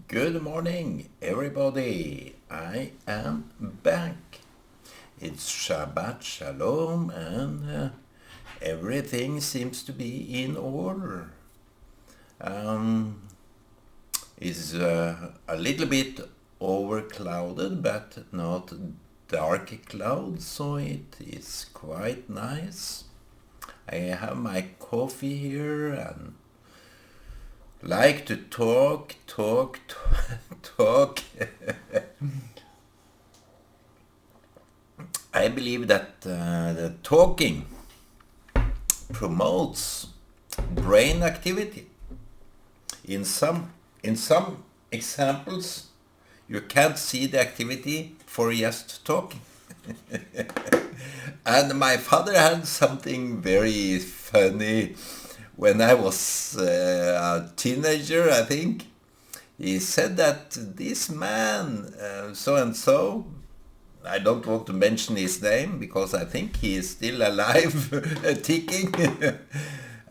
Good morning, everybody. I am back. It's Shabbat Shalom, and everything seems to be in order. It's a little bit overclouded, but not dark clouds, so it is quite nice. I have my coffee here and like to talk. I believe that the talking promotes brain activity. In some examples, you can't see the activity for just talking. And my father had something very funny when I was a teenager, I think. He said that this man, so and so, I don't want to mention his name because I think he is still alive, ticking.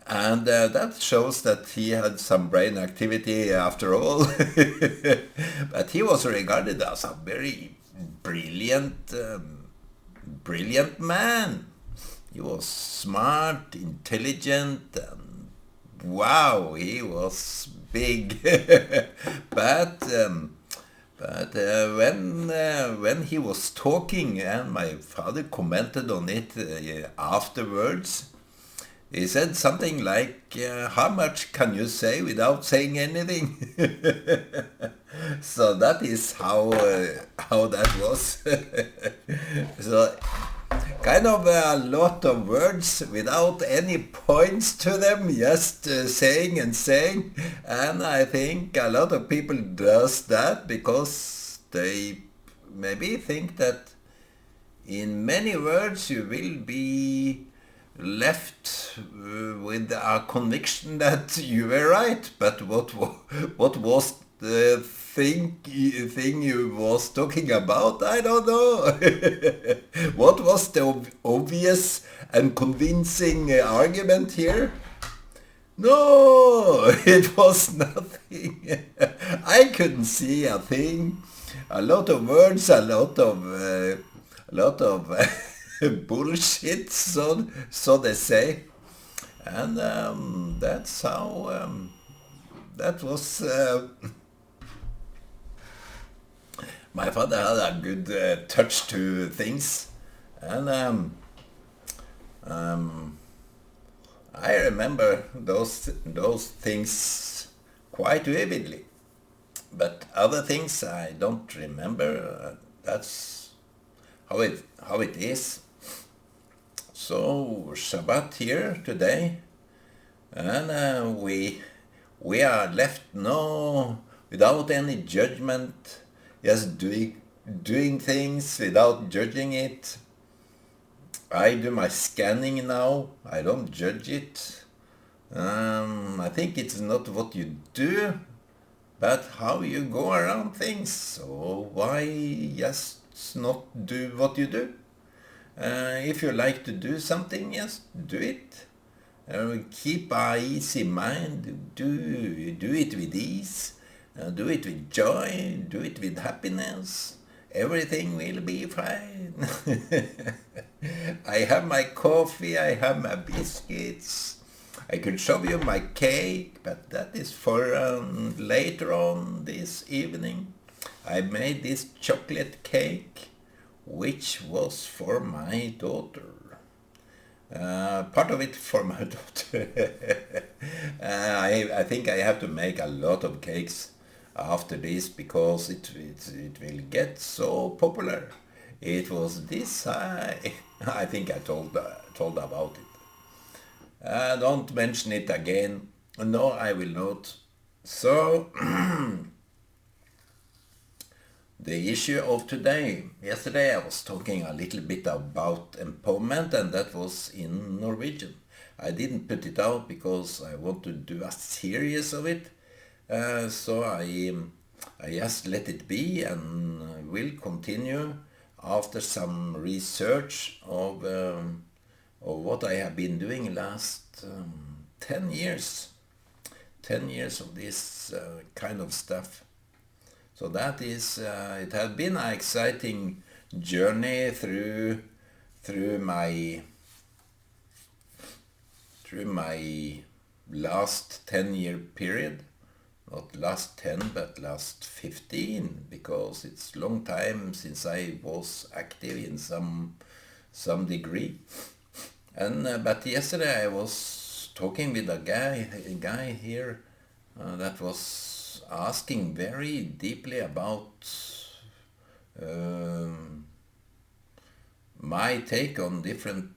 And that shows that he had some brain activity after all. But he was regarded as a very brilliant man. He was smart, intelligent, and wow, he was big. But when he was talking and my father commented on it afterwards, he said something like, how much can you say without saying anything? So that is how that was. So kind of a lot of words without any points to them, just saying and saying. And I think a lot of people does that because they maybe think that in many words you will be left with a conviction that you were right, but what was the thing you was talking about? I don't know. What was the obvious and convincing argument here? No, it was nothing. I couldn't see a thing. A lot of words, a lot of bullshit, so they say, and that's how that was. My father had a good touch to things, and I remember those things quite vividly. But other things I don't remember. That's how it is. So Shabbat here today, and we are left now without any judgment, just doing things without judging it. I do my scanning now. I don't judge it. I think it's not what you do, but how you go around things. So why just not do what you do? If you like to do something, just do it. Keep a easy mind. Do it with ease. Do it with joy. Do it with happiness. Everything will be fine. I have my coffee. I have my biscuits. I could show you my cake, but that is for later on this evening. I made this chocolate cake, which was for my daughter. Part of it for my daughter. I think I have to make a lot of cakes after this because it will get so popular. It was this high. I think I told about it. Don't mention it again. No, I will not. So, the issue of today. Yesterday I was talking a little bit about empowerment, and that was in Norwegian. I didn't put it out because I want to do a series of it. So I just let it be and will continue after some research of what I have been doing last 10 years. 10 years of this kind of stuff. So that is, it has been an exciting journey through my last 10-year period. Not last 10, but last 15, because it's long time since I was active in some degree. And but yesterday I was talking with a guy here that was asking very deeply about my take on different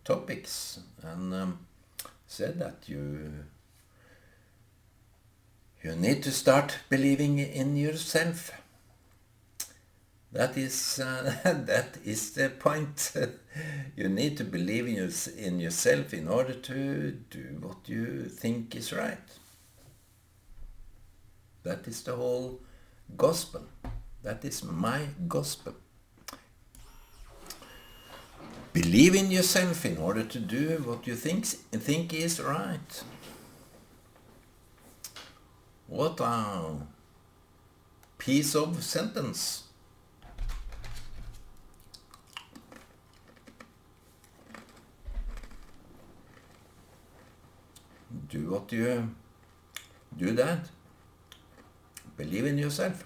topics, and said that you need to start believing in yourself. That is that is the point. You need to believe in yourself in order to do what you think is right. That is the whole gospel. That is my gospel. Believe in yourself in order to do what you think is right. What a piece of sentence. Do what you do that. Believe in yourself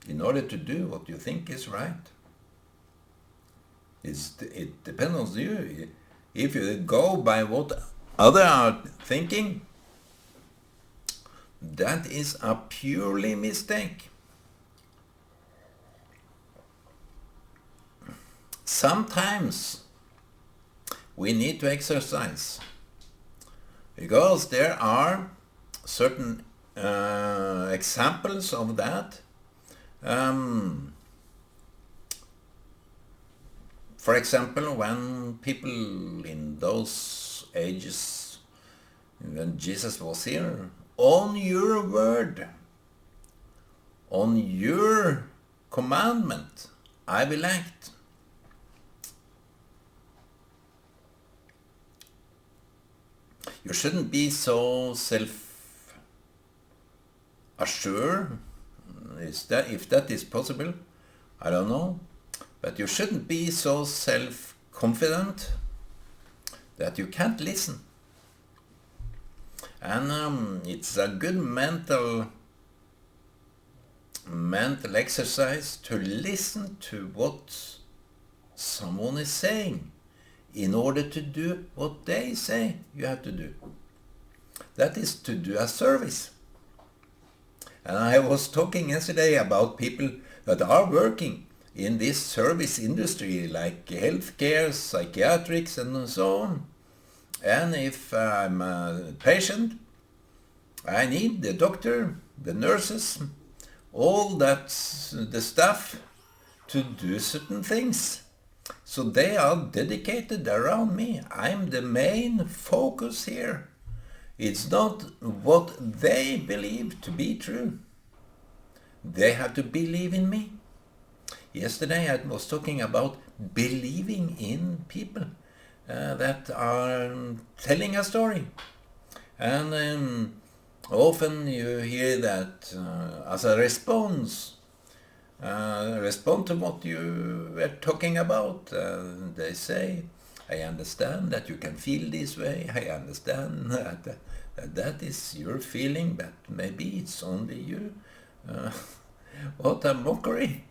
in order to do what you think is right. It depends on you. If you go by what others are thinking, that is a purely mistake. Sometimes we need to exercise, because there are certain examples of that. For example, when people in those ages, when Jesus was here, on your word, on your commandment, I will act. You shouldn't be so self-assured. If that is possible, I don't know. But you shouldn't be so self-confident that you can't listen. And it's a good mental exercise to listen to what someone is saying in order to do what they say you have to do. That is to do a service. And I was talking yesterday about people that are working in this service industry, like healthcare, psychiatrics, and so on. And if I'm a patient, I need the doctor, the nurses, all that, the staff, to do certain things. So they are dedicated around me. I'm the main focus here. It's not what they believe to be true. They have to believe in me. Yesterday I was talking about believing in people that are telling a story. And often you hear that as a response, respond to what you were talking about. They say, I understand that you can feel this way. I understand that is your feeling, but maybe it's only you. What a mockery.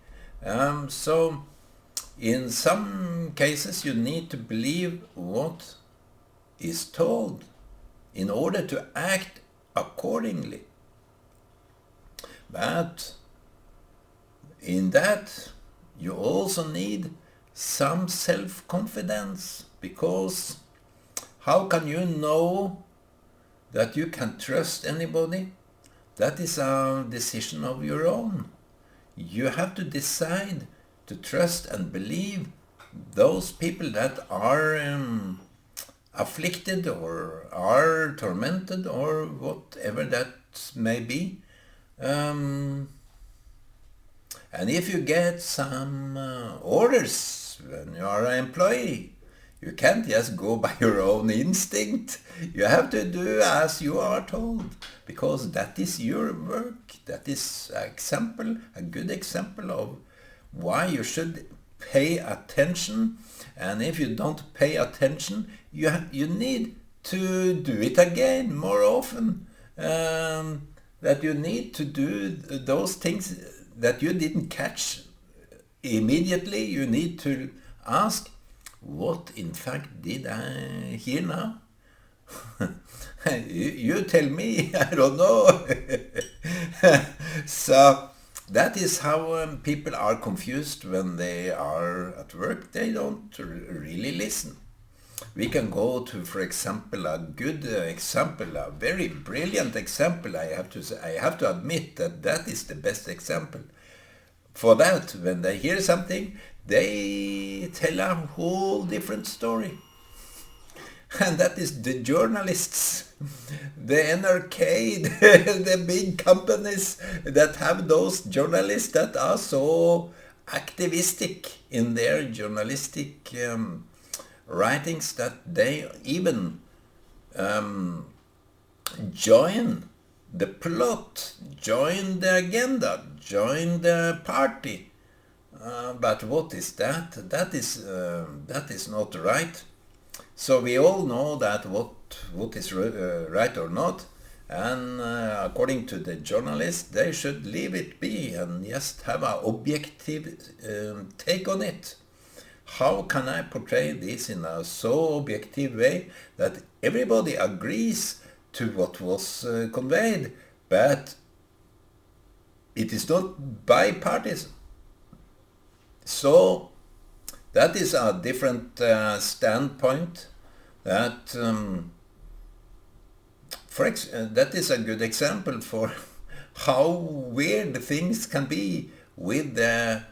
So in some cases you need to believe what is told in order to act accordingly. But in that you also need some self-confidence, because how can you know that you can trust anybody? That is a decision of your own. You have to decide to trust and believe those people that are afflicted or are tormented or whatever that may be. And if you get some orders when you are an employee, You can't just go by your own instinct. You have to do as you are told, because that is your work. That is a good example of why you should pay attention. And if you don't pay attention, you need to do it again more often. That you need to do those things that you didn't catch immediately. You need to ask, what in fact did I hear now? You tell me, I don't know. So that is how people are confused when they are at work. They don't really listen. We can go to, for example, a good example, a very brilliant example. I have to admit that is the best example. For that, when they hear something, they tell a whole different story. And that is the journalists, the NRK, the big companies that have those journalists that are so activistic in their journalistic writings that they even join the plot, join the agenda, join the party. But what is that? That is not right. So we all know that what is right or not, and according to the journalists, they should leave it be and just have an objective take on it. How can I portray this in a so objective way that everybody agrees to what was conveyed, but it is not bipartisan? So that is a different standpoint. That that is a good example for how weird things can be with the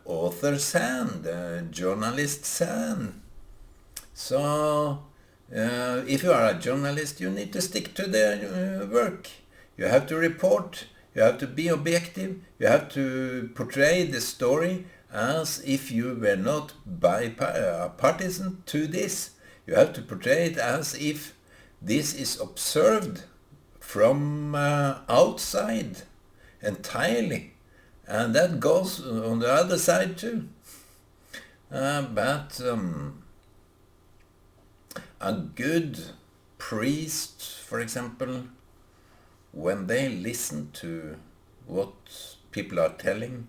author's hand, the journalist's hand. So if you are a journalist, you need to stick to the work. You have to report. You have to be objective. You have to portray the story as if you were not partisan to this. You have to portray it as if this is observed from outside entirely. And that goes on the other side too. But a good priest, for example, when they listen to what people are telling.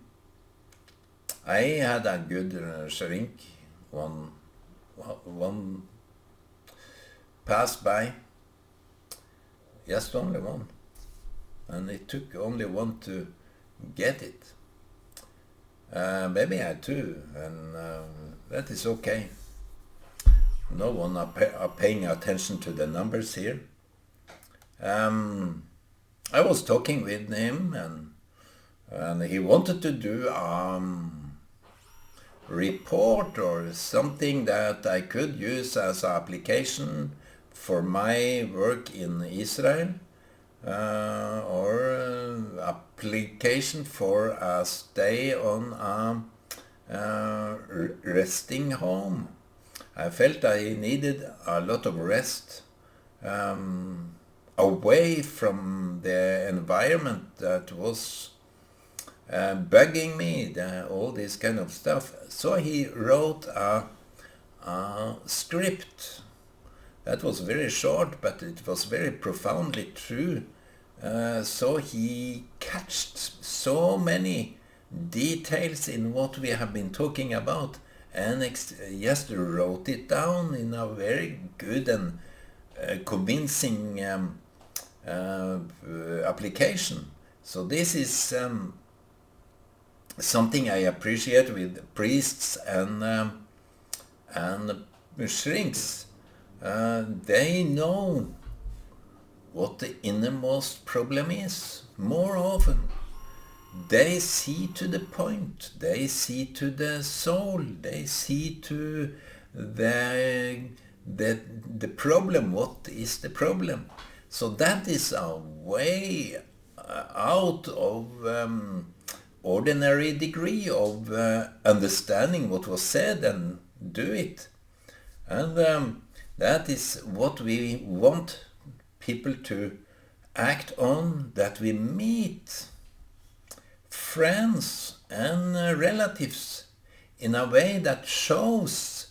I had a good shrink, one passed by, just only one, and it took only one to get it. Maybe I too, and that is okay. No one are paying attention to the numbers here. I was talking with him, and he wanted to do report or something that I could use as an application for my work in Israel, or application for a stay on a resting home. I felt I needed a lot of rest away from the environment that was bugging me, all this kind of stuff. So he wrote a script that was very short, but it was very profoundly true. So he catched so many details in what we have been talking about, and just wrote it down in a very good and convincing application. So this is something I appreciate with priests and shrinks. They know what the innermost problem is more often. They see to the point, they see to the soul, they see to the problem. What is the problem? So that is a way out of ordinary degree of understanding what was said and do it. And that is what we want people to act on, that we meet friends and relatives in a way that shows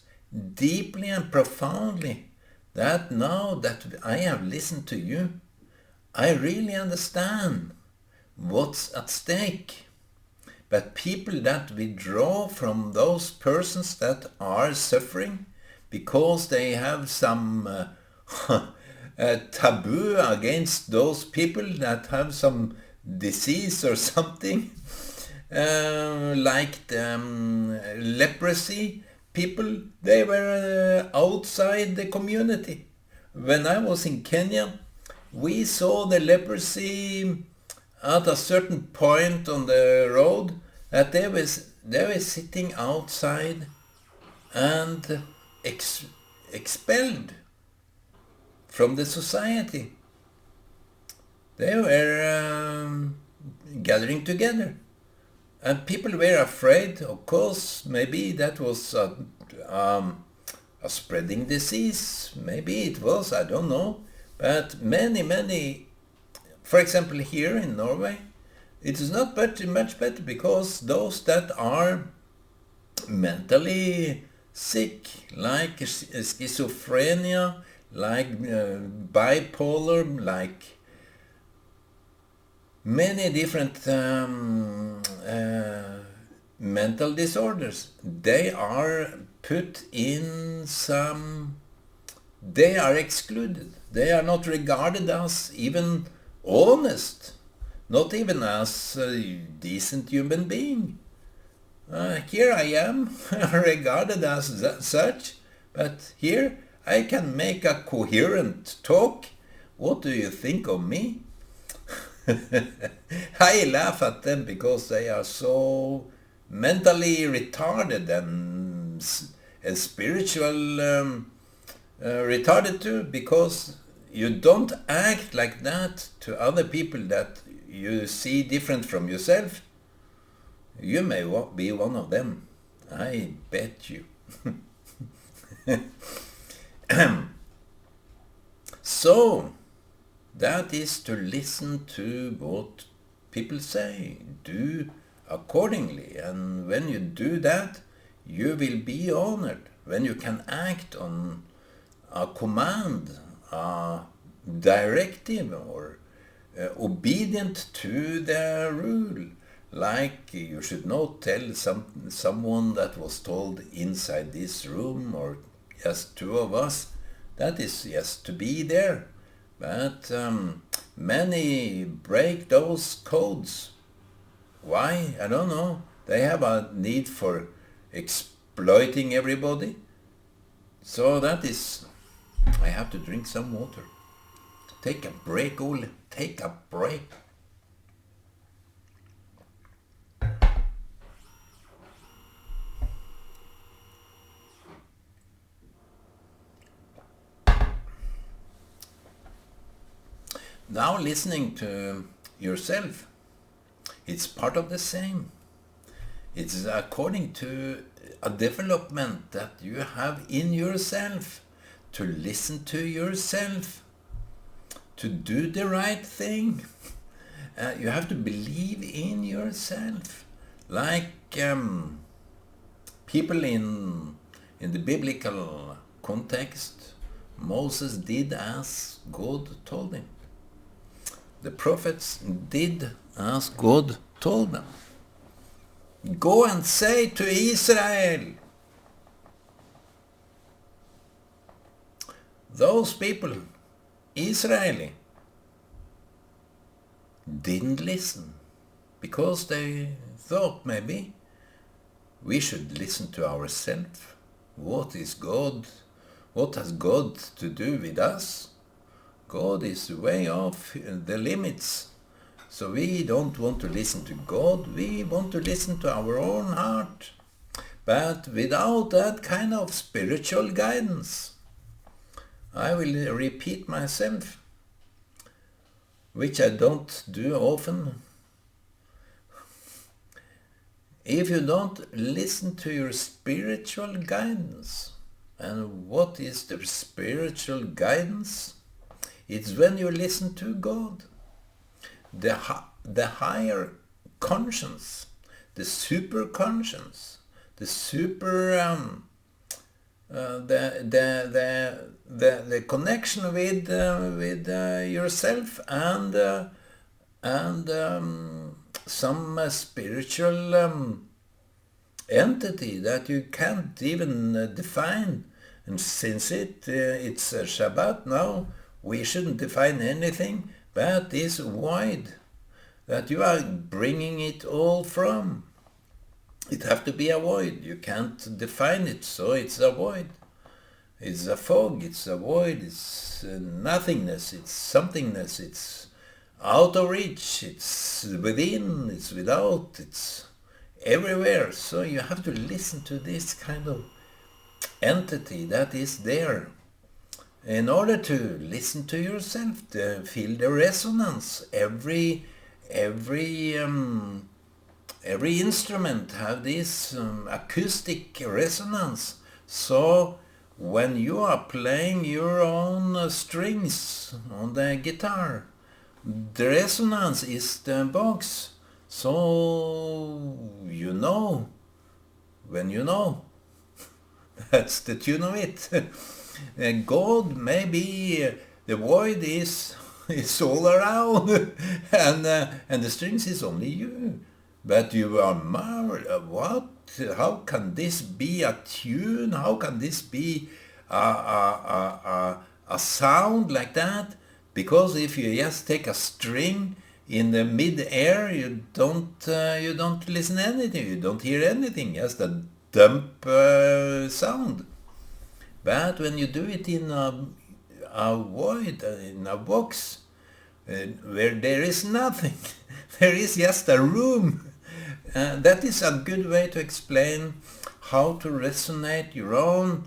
deeply and profoundly that now that I have listened to you, I really understand what's at stake. But people that withdraw from those persons that are suffering because they have some taboo against those people that have some disease or something, like leprosy people, they were outside the community. When I was in Kenya, we saw the leprosy at a certain point on the road, that they were sitting outside and expelled from the society. They were gathering together. And people were afraid, of course. Maybe that was a spreading disease. Maybe it was, I don't know. But many, for example, here in Norway, it is not much better, because those that are mentally sick, like schizophrenia, like bipolar, like many different mental disorders, they are put in some, they are excluded. They are not regarded as even honest, not even as a decent human being. Here I am, regarded as such, but here I can make a coherent talk. What do you think of me? I laugh at them because they are so mentally retarded and spiritual retarded too, because you don't act like that to other people that you see different from yourself. You may be one of them. I bet you. So, that is to listen to what people say. Do accordingly. And when you do that, you will be honored. When you can act on a command, a directive, or obedient to the rule. Like you should not tell someone that was told inside this room, or just two of us. That is just to be there. But many break those codes. Why? I don't know. They have a need for exploiting everybody. So that is... I have to drink some water. Take a break, Ole. Take a break. Now listening to yourself, it's part of the same. It's according to a development that you have in yourself, to listen to yourself, to do the right thing. You have to believe in yourself. Like people in the biblical context, Moses did as God told him. The prophets did as God told them. Go and say to Israel. Those people, Israeli, didn't listen because they thought maybe we should listen to ourselves. What is God? What has God to do with us? God is way off the limits. So we don't want to listen to God. We want to listen to our own heart. But without that kind of spiritual guidance, I will repeat myself, which I don't do often. If you don't listen to your spiritual guidance, And what is the spiritual guidance? It's when you listen to God. The higher conscience, the super conscience, the super the connection with yourself and some spiritual entity that you can't even define. And since it's a Shabbat now, we shouldn't define anything, but this void that you are bringing it all from. It have to be a void. You can't define it, so it's a void. It's a fog, it's a void, it's nothingness, it's somethingness, it's out of reach, it's within, it's without, it's everywhere. So you have to listen to this kind of entity that is there in order to listen to yourself, to feel the resonance. Every instrument have this acoustic resonance. So when you are playing your own strings on the guitar, the resonance is the box. So you know when you know. That's the tune of it. God, maybe the void is all around, and the strings is only you. But you are marveled. What? How can this be a tune? How can this be a sound like that? Because if you just take a string in the mid-air, you don't listen to anything. You don't hear anything. Just a dump sound. But when you do it in a void, in a box, where there is nothing, there is just a room. That is a good way to explain how to resonate your own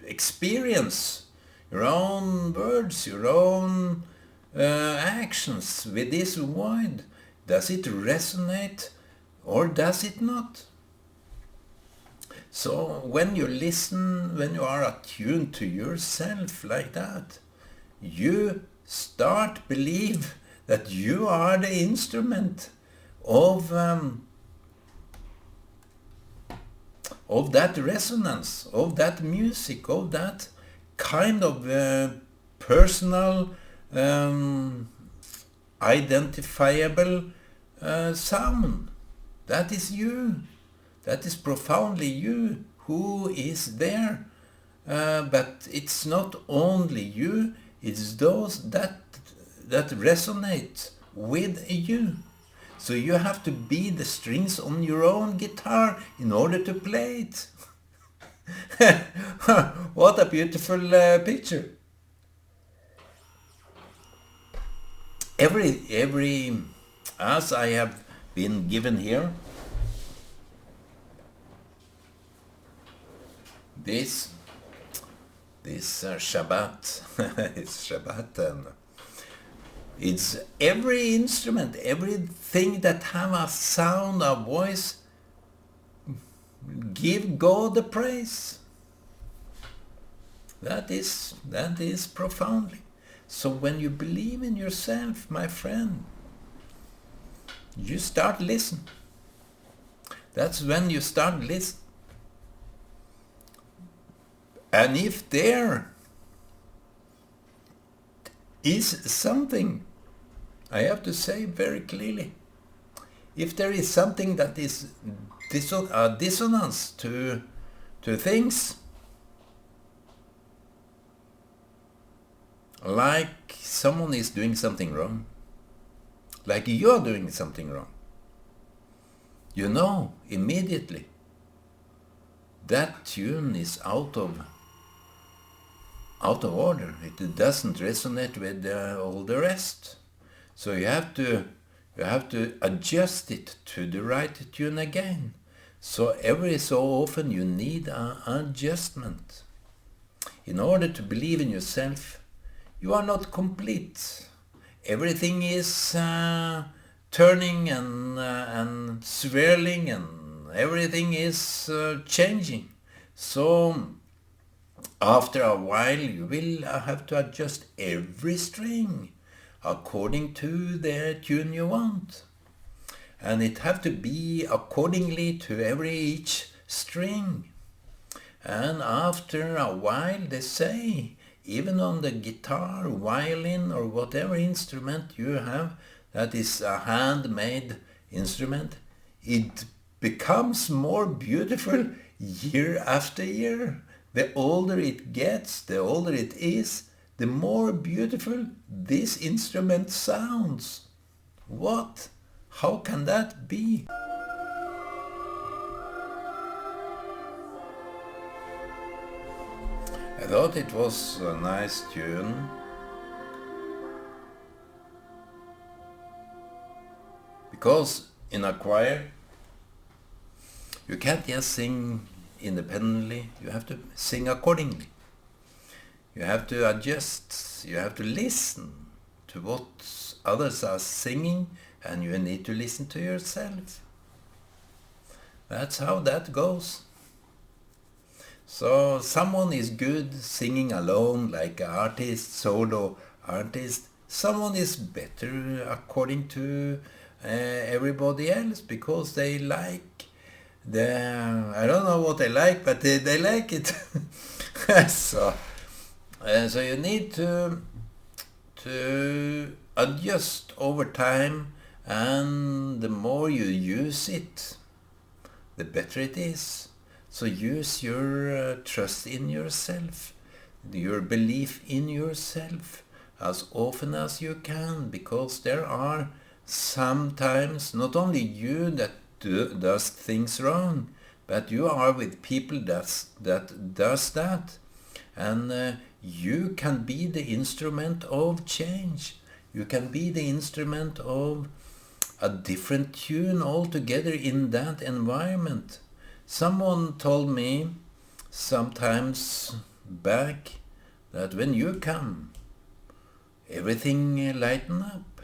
experience, your own words, your own actions with this void. Does it resonate or does it not? So when you listen, when you are attuned to yourself like that, you start believe that you are the instrument of that resonance, of that music, of that kind of personal, identifiable sound. That is you. That is profoundly you who is there. But it's not only you, it's those that resonate with you. So you have to be the strings on your own guitar in order to play it. What a beautiful picture. Every as I have been given here, this Shabbat, it's Shabbat, and it's every instrument, everything that have a sound, a voice, give God the praise. That is profoundly. So when you believe in yourself, my friend, you start listen. That's when you start listen. And if there is something, I have to say very clearly, if there is something that is a dissonance to things, like someone is doing something wrong, like you're doing something wrong, you know immediately that tune is out of order. It doesn't resonate with all the rest. So you have to adjust it to the right tune again. So every so often you need an adjustment. In order to believe in yourself, you are not complete. Everything is turning and swirling and everything is changing. So after a while you will have to adjust every string according to the tune you want. And it have to be accordingly to each string. And after a while, they say, even on the guitar, violin, or whatever instrument you have that is a handmade instrument, it becomes more beautiful year after year. The older it gets, the older it is, the more beautiful this instrument sounds. What? How can that be? I thought it was a nice tune. Because in a choir, you can't just sing independently, you have to sing accordingly. You have to adjust, you have to listen to what others are singing, and you need to listen to yourself. That's how that goes. So someone is good singing alone, like an artist, solo artist. Someone is better according to everybody else because they like I don't know what they like, but they like it. So you need to adjust over time, and the more you use it, the better it is. So use your trust in yourself, your belief in yourself as often as you can, because there are sometimes not only you that does things wrong, but you are with people that does that. And you can be the instrument of change. You can be the instrument of a different tune altogether in that environment. Someone told me sometimes back that when you come, everything lighten up.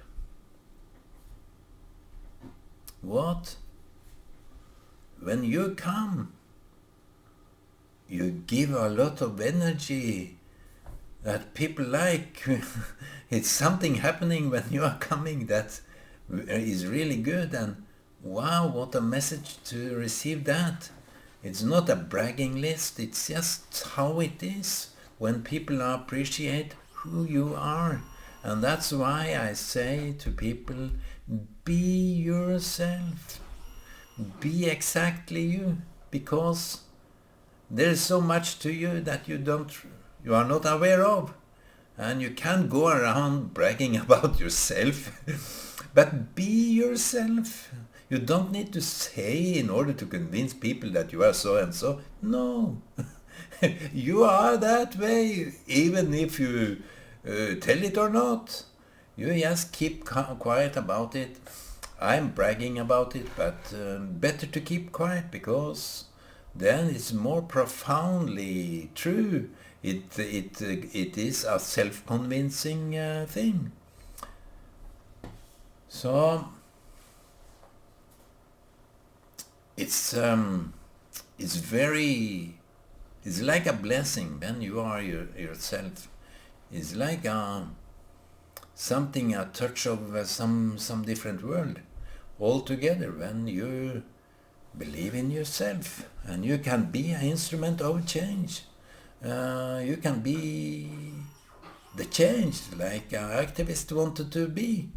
What? When you come, you give a lot of energy that people like. It's something happening when you are coming that is really good, and wow, what a message to receive that. It's not a bragging list, it's just how it is when people appreciate who you are. And that's why I say to people, be yourself. Be exactly you, because there's so much to you that you are not aware of. And you can't go around bragging about yourself. But be yourself. You don't need to say in order to convince people that you are so and so. No. You are that way, even if you tell it or not. You just keep quiet about it. I'm bragging about it, but better to keep quiet, because then it's more profoundly true. It is a self-convincing thing. So it's like a blessing when you are yourself. It's like a touch of some different world altogether when you believe in yourself, and you can be an instrument of change. You can be the change like an activist wanted to be.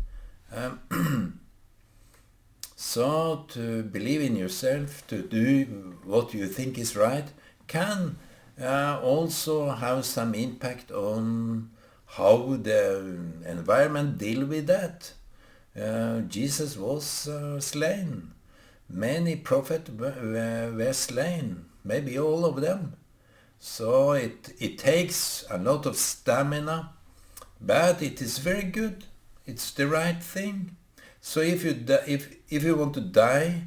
So to believe in yourself, to do what you think is right, can also have some impact on how the environment deal with that. Jesus was slain. Many prophets were slain, maybe all of them. So it takes a lot of stamina, but it is very good. It's the right thing. So if you want to die,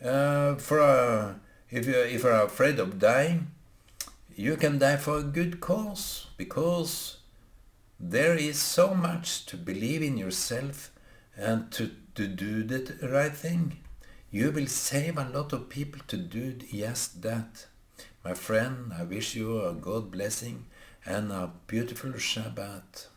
if you are afraid of dying, you can die for a good cause, because there is so much to believe in yourself and to do the right thing. You will save a lot of people to do just that. My friend, I wish you a God blessing and a beautiful Shabbat.